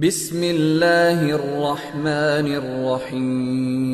بسم اللہ الرحمن الرحیم۔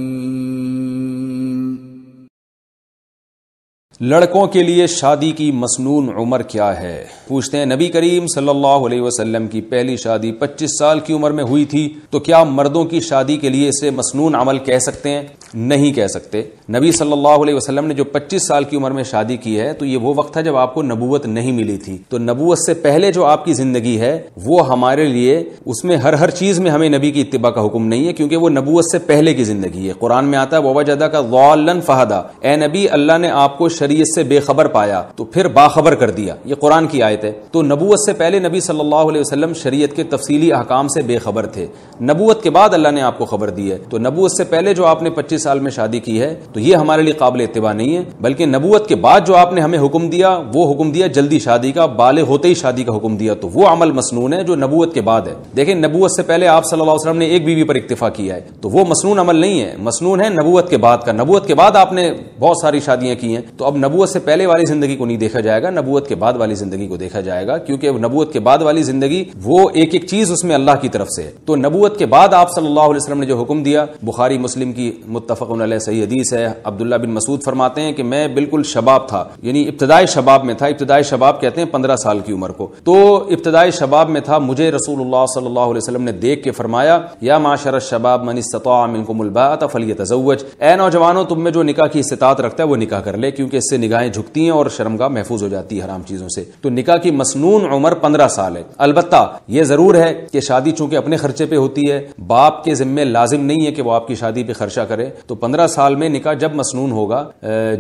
لڑکوں کے لیے شادی کی مسنون عمر کیا ہے؟ پوچھتے ہیں نبی کریم صلی اللہ علیہ وسلم کی پہلی شادی 25 سال کی عمر میں ہوئی تھی، تو کیا مردوں کی شادی کے لیے اسے مسنون عمل کہہ سکتے ہیں؟ نہیں کہہ سکتے۔ نبی صلی اللہ علیہ وسلم نے جو 25 سال کی عمر میں شادی کی ہے تو یہ وہ وقت تھا جب آپ کو نبوت نہیں ملی تھی، تو نبوت سے پہلے جو آپ کی زندگی ہے وہ ہمارے لیے اس میں ہر چیز میں ہمیں نبی کی اتباع کا حکم نہیں ہے، کیونکہ وہ نبوت سے پہلے کی زندگی ہے۔ قرآن میں آتا ہے وَوَجَدَكَ ضَالًّا فَهَدَىٰ، اے نبی اللہ نے آپ کو شریعت سے بے خبر پایا تو پھر باخبر کر دیا، یہ قرآن کی آیت ہے۔ تو نبوت سے پہلے نبی صلی اللہ علیہ وسلم شریعت کے تفصیلی احکام سے بے خبر تھے، نبوت کے بعد اللہ نے آپ کو خبر دی ہے۔ تو نبوت سے پہلے جو آپ نے 25 سال میں شادی کی ہے تو یہ ہمارے لیے قابل اتباع نہیں ہے، بلکہ نبوت کے بعد جو آپ نے ہمیں حکم دیا وہ حکم دیا جلدی شادی کا، بالغ ہوتے ہی شادی کا حکم دیا، تو وہ عمل مسنون ہے جو نبوت کے بعد ہے۔ دیکھیں نبوت سے پہلے آپ صلی اللہ علیہ وسلم نے ایک بیوی پر اکتفا کیا ہے تو وہ مسنون عمل نہیں ہے، مسنون ہے نبوت کے بعد کا۔ نبوت کے بعد آپ نے بہت ساری شادیاں کی ہیں، تو اب نبوت سے پہلے والی زندگی کو نہیں دیکھا جائے گا، نبوت کے بعد والی زندگی کو دیکھا جائے گا، کیونکہ نبوت کے بعد والی زندگی وہ ایک ایک چیز اس میں اللہ کی طرف سے ہے۔ تو نبوت کے بعد آپ صلی اللہ علیہ وسلم نے جو حکم دیا، بخاری مسلم کی متفق علیہ صحیح حدیث ہے، عبداللہ بن مسعود فرماتے ہیں کہ میں بالکل شباب تھا، یعنی ابتدائی شباب میں تھا، ابتدائی شباب کہتے ہیں 15 سال کی عمر کو، تو ابتدائی شباب میں تھا، مجھے رسول اللہ صلی اللہ علیہ وسلم نے دیکھ کے فرمایا یا معاشر الشباب من استطاع منکم الباءۃ فلیتزوج، اے نوجوانوں تم میں جو نکاح کی استطاعت رکھتا ہے وہ نکاح کر لے، کیونکہ اس سے نگاہیں جھکتی ہیں اور شرمگاہ محفوظ ہو جاتی ہے حرام چیزوں سے۔ تو نکاح کی مسنون عمر 15 سال ہے۔ البتہ یہ ضرور ہے کہ شادی چونکہ اپنے خرچے پہ ہوتی ہے، باپ کے ذمے لازم نہیں ہے کہ وہ آپ کی شادی پہ خرچہ کرے، تو 15 سال میں نکاح جب مسنون ہوگا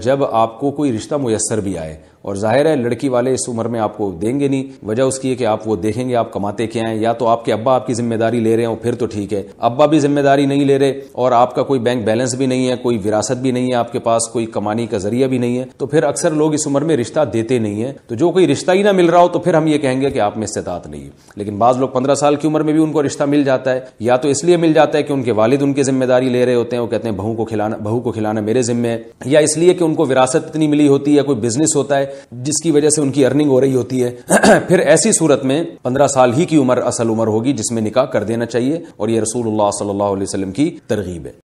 جب آپ کو کوئی رشتہ میسر بھی آئے، اور ظاہر ہے لڑکی والے اس عمر میں آپ کو دیں گے نہیں، وجہ اس کی ہے کہ آپ وہ دیکھیں گے آپ کماتے کیا ہیں، یا تو آپ کے ابا آپ کی ذمہ داری لے رہے ہوں پھر تو ٹھیک ہے، ابا بھی ذمہ داری نہیں لے رہے اور آپ کا کوئی بینک بیلنس بھی نہیں ہے، کوئی وراثت بھی نہیں ہے آپ کے پاس، کوئی کمانے کا ذریعہ بھی نہیں ہے، تو پھر اکثر لوگ اس عمر میں رشتہ دیتے نہیں ہیں۔ تو جو کوئی رشتہ ہی نہ مل رہا ہو تو پھر ہم یہ کہیں گے کہ آپ میں استطاعت نہیں ہے۔ لیکن بعض لوگ 15 سال کی عمر میں بھی ان کو رشتہ مل جاتا ہے، یا تو اس لیے مل جاتا ہے کہ ان کے والد ان کی ذمہ داری لے رہے ہوتے ہیں، وہ کہتے ہیں بہو کو کھلانا میرے ذمہ ہے، یا اس لیے کہ ان کو وراثت اتنی ملی ہوتی ہے، کوئی بزنس ہوتا ہے جس کی وجہ سے ان کی ارننگ ہو رہی ہوتی ہے۔ پھر ایسی صورت میں 15 سال ہی کی عمر اصل عمر ہوگی جس میں نکاح کر دینا چاہیے، اور یہ رسول اللہ صلی اللہ علیہ وسلم کی ترغیب ہے۔